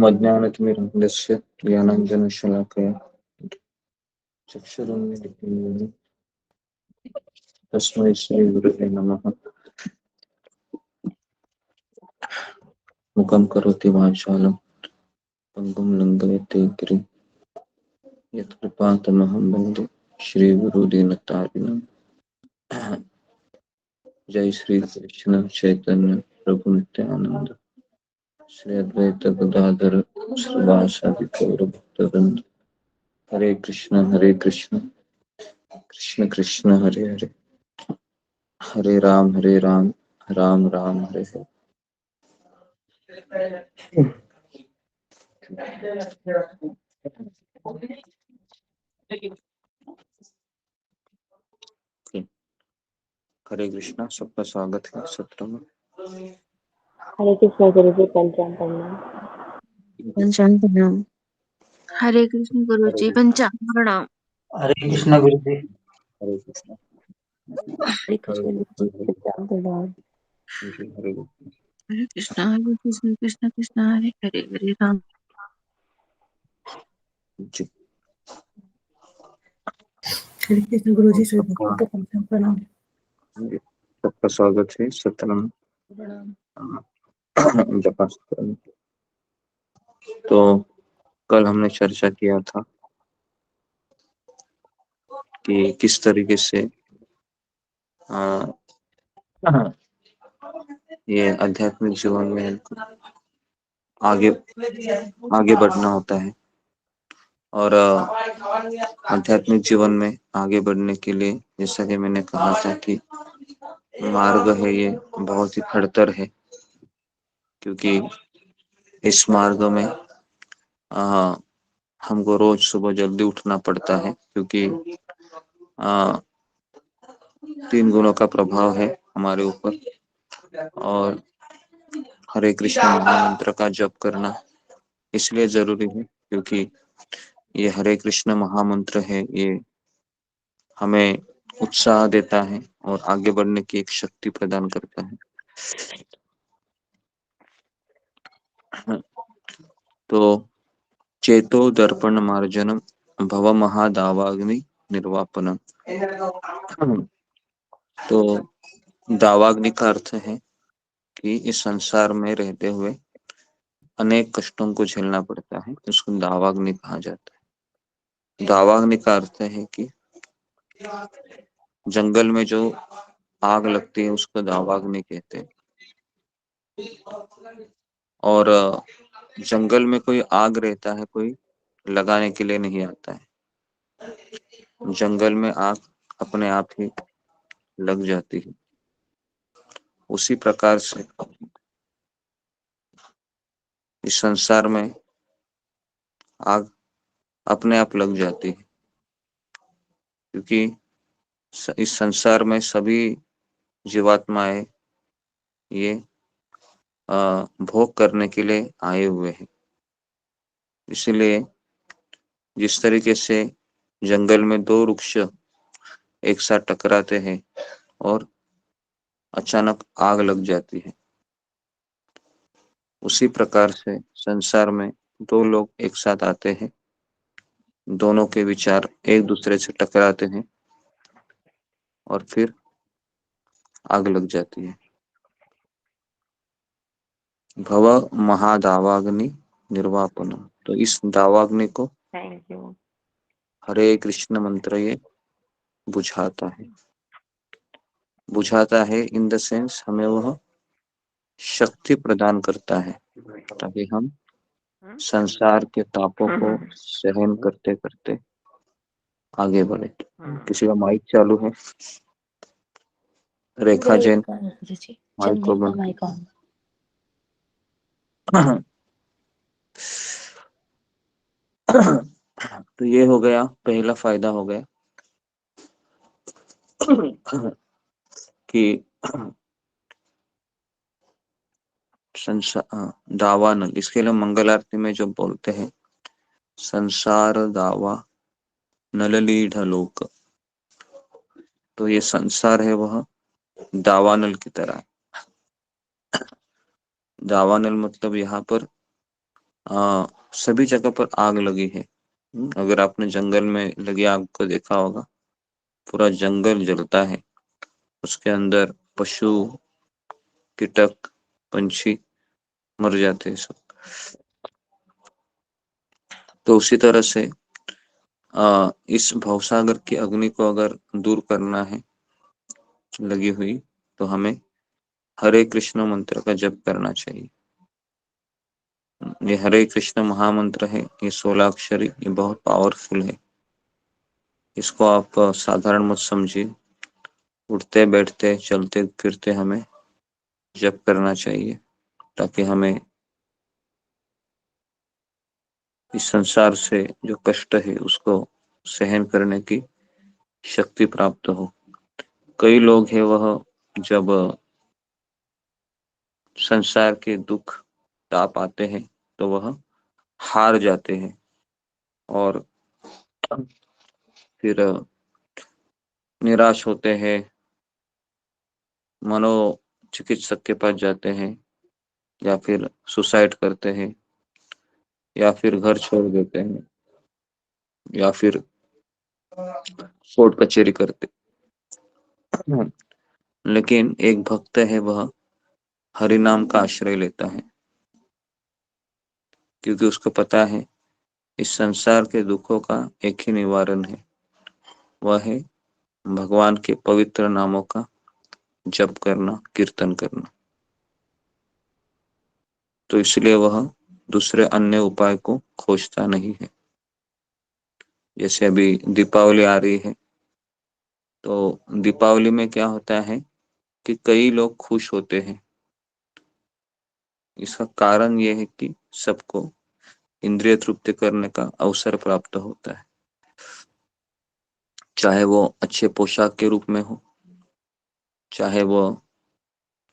अज्ञानतिमिरन्धस्य ज्ञानाञ्जनशलाकया चक्षुरुन्मीलितं तस्मै श्रीगुरवे नमः। मुखं करोति वाचालं पङ्गुं लङ्घयते गिरिं यत्कृपातमहं वन्दे श्रीगुरुदीनतारिणम्। जय श्री कृष्ण चैतन्य प्रभु नित्यानंद श्री अद्वैत गदाधर श्रीवासादि गौर भक्तवृंद। हरे कृष्ण कृष्ण कृष्ण हरे हरे, हरे राम राम राम हरे हरे। हरे कृष्णा, सबका स्वागत है सत्र में। हरे कृष्ण गुरु जी, पंचांग प्रणाम। पंचांग प्रणाम। हरे कृष्ण गुरु जी, पंचांग प्रणाम। हरे कृष्ण गुरु जी। हरे कृष्ण। हरे कृष्ण गुरु जी, पंचांग प्रणाम। हरे कृष्ण कृष्ण कृष्ण हरे हरे, हरे राम। जी हरे कृष्ण गुरु जी, सबको पंचांग प्रणाम। सबका स्वागत है सत्र में। जपास्त्र। तो कल हमने चर्चा किया था कि किस तरीके से ये आध्यात्मिक जीवन में आगे बढ़ना होता है, और आध्यात्मिक जीवन में आगे बढ़ने के लिए जैसा कि मैंने कहा था कि मार्ग है ये बहुत ही खड़तर है, क्योंकि इस मार्ग में हमको रोज सुबह जल्दी उठना पड़ता है, क्योंकि 3 गुणों का प्रभाव है हमारे ऊपर। और हरे कृष्ण महामंत्र का जप करना इसलिए जरूरी है क्योंकि ये हरे कृष्ण महामंत्र है, ये हमें उत्साह देता है और आगे बढ़ने की एक शक्ति प्रदान करता है। तो चेतो दर्पण मार्जनम भव महादावाग्नि निर्वापनम। तो दावाग्नि का अर्थ है कि इस संसार में रहते हुए अनेक कष्टों को झेलना पड़ता है, उसको दावाग्नि कहा जाता है। दावाग्नि का अर्थ है कि जंगल में जो आग लगती है उसको दावाग्नि कहते हैं। और जंगल में कोई आग रहता है, कोई लगाने के लिए नहीं आता है। जंगल में आग अपने आप ही लग जाती है। उसी प्रकार से इस संसार में आग अपने आप लग जाती है, क्योंकि इस संसार में सभी जीवात्माएं ये भोग करने के लिए आए हुए हैं। इसलिए जिस तरीके से जंगल में 2 वृक्ष एक साथ टकराते हैं और अचानक आग लग जाती है, उसी प्रकार से संसार में 2 लोग एक साथ आते हैं, दोनों के विचार एक दूसरे से टकराते हैं और फिर आग लग जाती है। भव महादावाग्नि निर्वापन। तो इस दावाग्नि को थैंक यू। हरे कृष्ण मंत्र ये बुझाता है इन द सेंस हमें वह शक्ति प्रदान करता है ताकि हम संसार के तापों को सहन करते करते आगे बढ़े। किसी का माइक चालू है? रेखा जैन, माइक को बंद। तो ये हो गया, पहला फायदा हो गया कि दावानल, इसके लिए मंगल आरती में जो बोलते हैं संसार दावा नललीढ़ लोक, तो ये संसार है वह दावानल की तरह। दावानल मतलब यहाँ पर सभी जगह पर आग लगी है। अगर आपने जंगल में लगी आग को देखा होगा, पूरा जंगल जलता है, उसके अंदर पशु, कीटक, पंछी मर जाते हैं सब। तो उसी तरह से इस भवसागर की अग्नि को अगर दूर करना है लगी हुई, तो हमें हरे कृष्ण मंत्र का जप करना चाहिए। ये हरे कृष्ण महामंत्र है, ये 16 अक्षरी, ये बहुत पावरफुल है। इसको आप साधारण मत समझिए। उठते बैठते चलते फिरते हमें जप करना चाहिए, ताकि हमें इस संसार से जो कष्ट है उसको सहन करने की शक्ति प्राप्त हो। कई लोग हैं वह जब संसार के दुख ताप आते हैं तो वह हार जाते हैं और फिर निराश होते हैं, मनोचिकित्सक के पास जाते हैं, या फिर सुसाइड करते हैं, या फिर घर छोड़ देते हैं, या फिर कोर्ट कचहरी करते हैं। लेकिन एक भक्त है, वह हरि नाम का आश्रय लेता है, क्योंकि उसको पता है इस संसार के दुखों का एक ही निवारण है, वह है भगवान के पवित्र नामों का जप करना, कीर्तन करना। तो इसलिए वह दूसरे अन्य उपाय को खोजता नहीं है। जैसे अभी दीपावली आ रही है, तो दीपावली में क्या होता है कि कई लोग खुश होते हैं। इसका कारण यह है कि सबको इंद्रिय तृप्ति करने का अवसर प्राप्त होता है, चाहे वो अच्छे पोशाक के रूप में हो, चाहे वो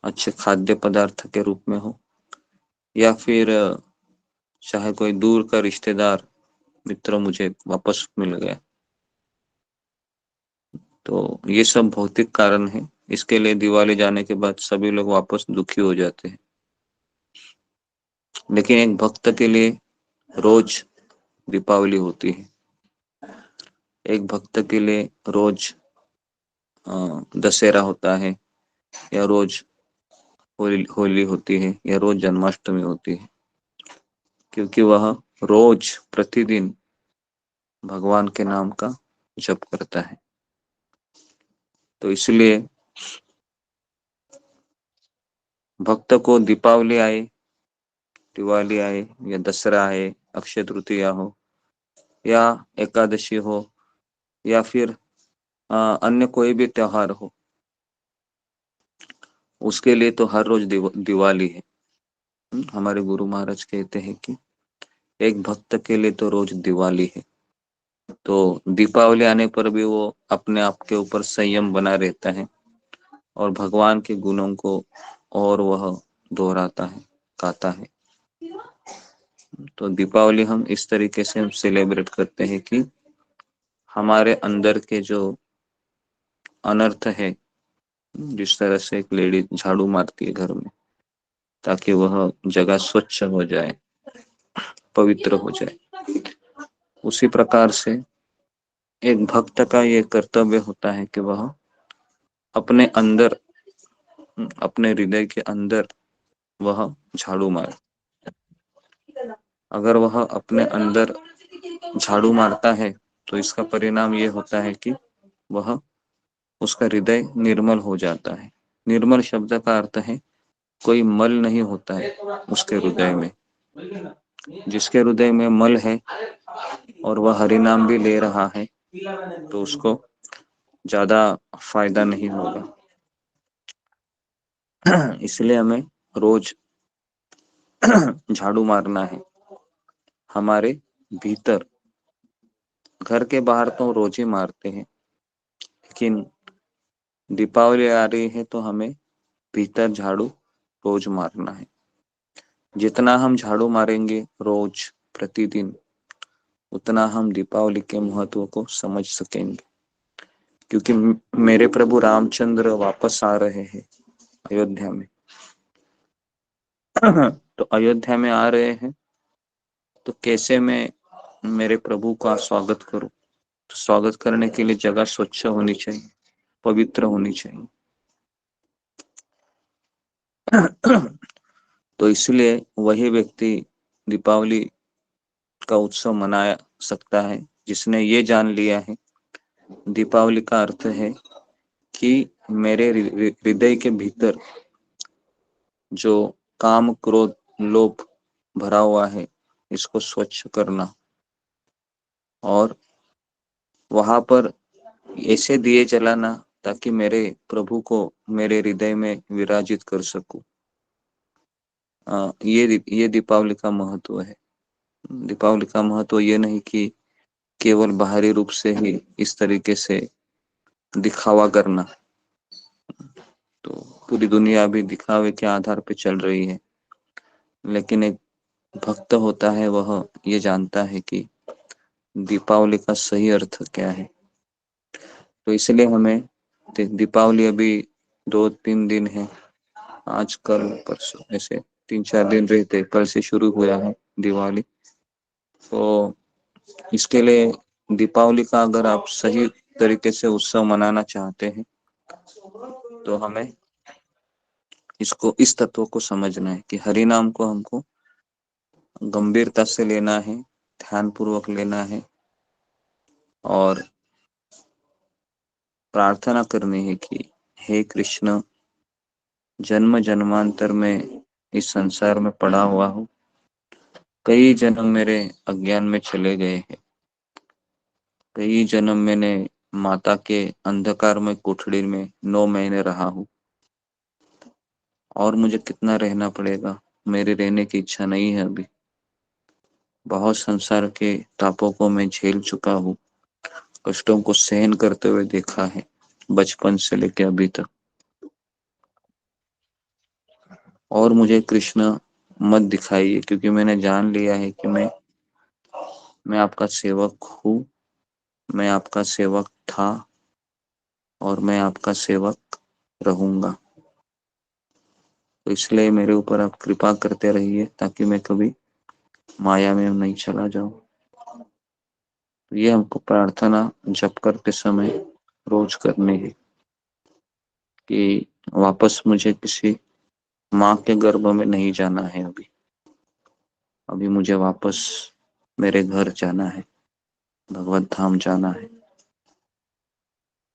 अच्छे खाद्य पदार्थ के रूप में हो, या फिर चाहे कोई दूर का रिश्तेदार मित्र मुझे वापस मिल गया। तो ये सब भौतिक कारण है। इसके लिए दिवाली जाने के बाद सभी लोग वापस दुखी हो जाते हैं। लेकिन एक भक्त के लिए रोज दीपावली होती है, एक भक्त के लिए रोज दशहरा होता है, या रोज होली होती है, या रोज जन्माष्टमी होती है, क्योंकि वह रोज प्रतिदिन भगवान के नाम का जप करता है। तो इसलिए भक्त को दीपावली आए, दिवाली आए, या दसरा आए, अक्षय तृतीया हो, या एकादशी हो, या फिर अन्य कोई भी त्योहार हो, उसके लिए तो हर रोज दिवाली है। हमारे गुरु महाराज कहते हैं कि एक भक्त के लिए तो रोज दिवाली है। तो दीपावली आने पर भी वो अपने आप के ऊपर संयम बना रहता है और भगवान के गुणों को और वह दोहराता है, गाता है। तो दीपावली हम इस तरीके से हम सेलिब्रेट करते हैं कि हमारे अंदर के जो अनर्थ है, जिस तरह से एक लेडी झाड़ू मारती है घर में ताकि वह जगह स्वच्छ हो जाए, पवित्र हो जाए, उसी प्रकार से एक भक्त का ये कर्तव्य होता है कि वह अपने अंदर, अपने हृदय के अंदर वह झाड़ू मारे। अगर वह अपने अंदर झाड़ू मारता है तो इसका परिणाम ये होता है कि वह, उसका हृदय निर्मल हो जाता है। निर्मल शब्द का अर्थ है कोई मल नहीं होता है उसके हृदय में। जिसके हृदय में मल है और वह हरि नाम भी ले रहा है तो उसको ज्यादा फायदा नहीं होगा। इसलिए हमें रोज झाड़ू मारना है हमारे भीतर। घर के बाहर तो रोज ही मारते हैं, लेकिन दीपावली आ रही है तो हमें भीतर झाड़ू रोज मारना है। जितना हम झाड़ू मारेंगे रोज प्रतिदिन, उतना हम दीपावली के महत्व को समझ सकेंगे। क्योंकि मेरे प्रभु रामचंद्र वापस आ रहे हैं अयोध्या में। तो अयोध्या में आ रहे हैं, तो कैसे मैं मेरे प्रभु का स्वागत करूं? तो स्वागत करने के लिए जगह स्वच्छ होनी चाहिए, पवित्र होनी चाहिए। तो इसलिए वही व्यक्ति दीपावली का उत्सव मना सकता है जिसने ये जान लिया है दीपावली का अर्थ है कि मेरे हृदय के भीतर जो काम क्रोध लोभ भरा हुआ है इसको स्वच्छ करना, और वहां पर ऐसे दिए जलाना ताकि मेरे प्रभु को मेरे हृदय में विराजित कर सकूं। ये दीपावली का महत्व है। दीपावली का महत्व ये नहीं कि केवल बाहरी रूप से ही इस तरीके से दिखावा करना, तो पूरी दुनिया अभी दिखावे के आधार पे चल रही है, लेकिन एक भक्त होता है वह ये जानता है कि दीपावली का सही अर्थ क्या है। तो इसलिए हमें दीपावली अभी 2-3 दिन है, आज कल परसों ऐसे 3-4 दिन रहते, कल से शुरू हुआ है दिवाली। तो इसके लिए दीपावली का अगर आप सही तरीके से उत्सव मनाना चाहते हैं तो हमें इसको इस तत्व को समझना है कि हरि नाम को हमको गंभीरता से लेना है, ध्यान पूर्वक लेना है और प्रार्थना करनी है कि हे कृष्ण, जन्म जन्मांतर में इस संसार में पड़ा हुआ हूँ, कई जन्म मेरे अज्ञान में चले गए हैं, कई जन्म मैंने माता के अंधकार में कोठड़ी में 9 महीने रहा हूँ, और मुझे कितना रहना पड़ेगा, मेरे रहने की इच्छा नहीं है अभी। बहुत संसार के तापों को मैं झेल चुका हूँ, कष्टों को सहन करते हुए देखा है बचपन से लेकर अभी तक, और मुझे कृष्ण मत दिखाइए, क्योंकि मैंने जान लिया है कि मैं आपका सेवक हूँ, मैं आपका सेवक था और मैं आपका सेवक रहूंगा। तो इसलिए मेरे ऊपर आप कृपा करते रहिए ताकि मैं कभी माया में नहीं चला जाऊं। ये हमको प्रार्थना जप करते समय रोज करनी है कि वापस मुझे किसी माँ के गर्भ में नहीं जाना है, अभी मुझे वापस मेरे घर जाना है, भगवत धाम जाना है।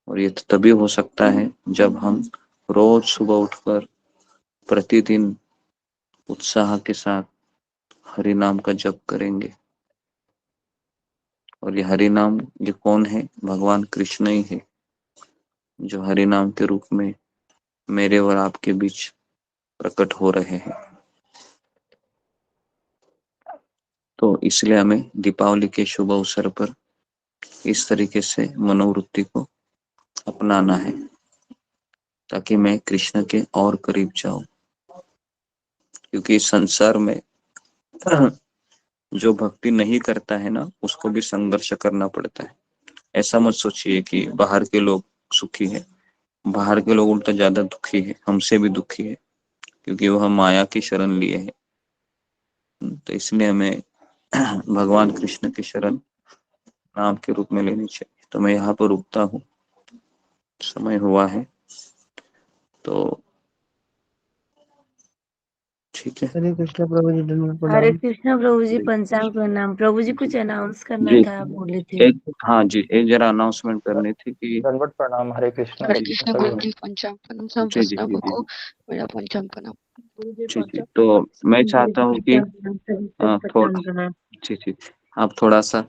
और ये तो तभी हो सकता है जब हम रोज सुबह उठकर प्रतिदिन उत्साह के साथ हरि नाम का जप करेंगे। और ये हरि नाम ये कौन है? भगवान कृष्ण ही है, जो हरि नाम के रूप में मेरे और आपके बीच प्रकट हो रहे हैं। तो इसलिए हमें दीपावली के शुभ अवसर पर इस तरीके से मनोवृत्ति को अपनाना है ताकि मैं कृष्ण के और करीब जाऊं, क्योंकि इस संसार में जो भक्ति नहीं करता है ना, उसको भी संघर्ष करना पड़ता है। ऐसा मत सोचिए कि बाहर के लोग सुखी है, बाहर के लोग उल्टा ज्यादा दुखी है, हमसे भी दुखी है, क्योंकि वह माया की शरण लिए है। तो इसलिए हमें भगवान कृष्ण की शरण नाम के रूप में लेनी चाहिए। तो मैं यहाँ पर रुकता हूँ, समय हुआ है, तो ठीक है। हरे कृष्ण प्रभु जी, धन्यवाद हरे प्रणाम। कृष्णा प्रभु जी, पंचांग प्रणाम। प्रभु जी कुछ अनाउंस करना जी, था, आप बोले थे। हाँ जी, एक जरा अनाउंसमेंट करनी थी कि दंडवत प्रणाम। हरे कृष्ण। हरे कृष्ण गुरु जी, पंचांग प्रणाम जी जी जी संप्रस्ताव जी को मेरा पंचांग प्रणाम। गुरु जी जी जी। पंचांग तो मैं गुरु चाहता जी हूँ कि पंचांग प्रणाम, सभी को थोड़ा पंचांग प्रणाम। जी जी आप थोड़ा सा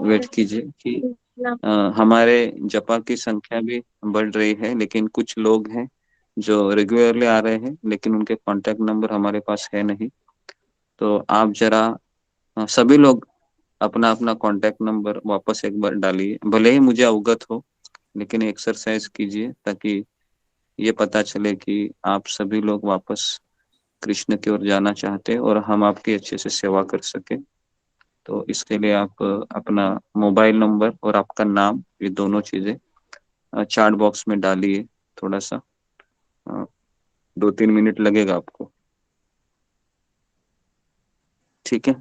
वेट कीजिए कि हमारे जपा की संख्या भी बढ़ रही है, लेकिन कुछ लोग हैं जो रेगुलरली आ रहे हैं लेकिन उनके कांटेक्ट नंबर हमारे पास है नहीं। तो आप जरा सभी लोग अपना अपना कांटेक्ट नंबर वापस एक बार डालिए, भले ही मुझे अवगत हो, लेकिन एक्सरसाइज कीजिए ताकि ये पता चले कि आप सभी लोग वापस कृष्ण की ओर जाना चाहते हैं और हम आपकी अच्छे से सेवा कर सके। तो इसके लिए आप अपना मोबाइल नंबर और आपका नाम, ये दोनों चीजें चैट बॉक्स में डालिए। थोड़ा सा 2-3 मिनट लगेगा आपको। ठीक है,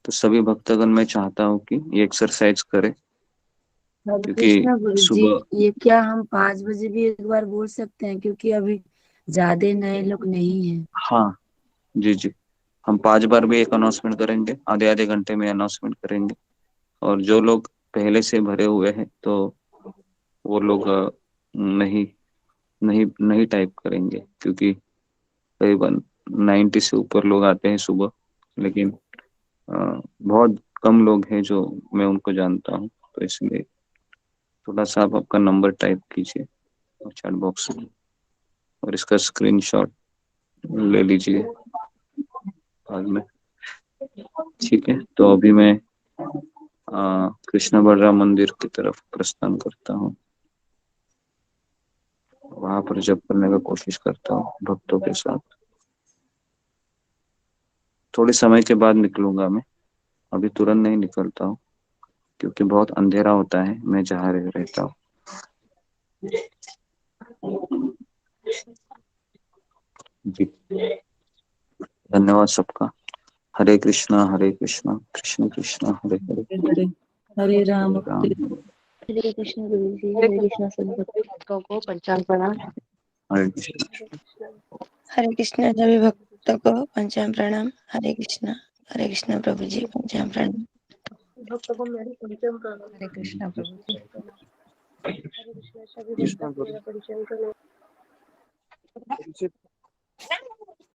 तो सभी भक्तगण मैं चाहता हूँ कि ये एक्सरसाइज करें, हरे क्योंकि कृष्णा गुरु जी, सुबह, ये क्या हम 5 बजे भी एक बार बोल सकते हैं, क्योंकि अभी ज्यादा नए लोग नहीं हैं। हाँ जी जी, हम 5 बार भी एक अनाउंसमेंट करेंगे, आधे आधे घंटे में अनाउंसमेंट करेंगे। और जो लोग पहले से भरे हुए हैं तो वो लोग नहीं नहीं नहीं टाइप करेंगे, क्योंकि करीबन 90 से ऊपर लोग आते हैं सुबह, लेकिन बहुत कम लोग हैं जो मैं उनको जानता हूँ, तो इसलिए थोड़ा सा आप आपका नंबर टाइप कीजिए और चैट बॉक्स में, और इसका स्क्रीनशॉट ले लीजिए बाद में। ठीक है, तो अभी मैं कृष्ण बलराम मंदिर की तरफ प्रस्थान करता हूँ, वहां पर जप करने का कोशिश करता हूँ भक्तों के साथ। थोड़े समय के बाद निकलूंगा मैं, अभी तुरंत नहीं निकलता हूँ, क्योंकि बहुत अंधेरा होता है मैं जहाँ रहता हूँ। जी, धन्यवाद सबका। हरे कृष्णा कृष्ण कृष्ण हरे हरे, हरे हरे राम हरे राम हरे कृष्ण गुरु जी, हरे कृष्ण सभी भक्तों को पंचांग प्रणाम। हरे कृष्ण। हरे कृष्णा सभी भक्तों को पंचांग प्रणाम। हरे कृष्णा प्रभु जी, पंचांग प्रणाम। हरे कृष्णा प्रभु जी। कृष्ण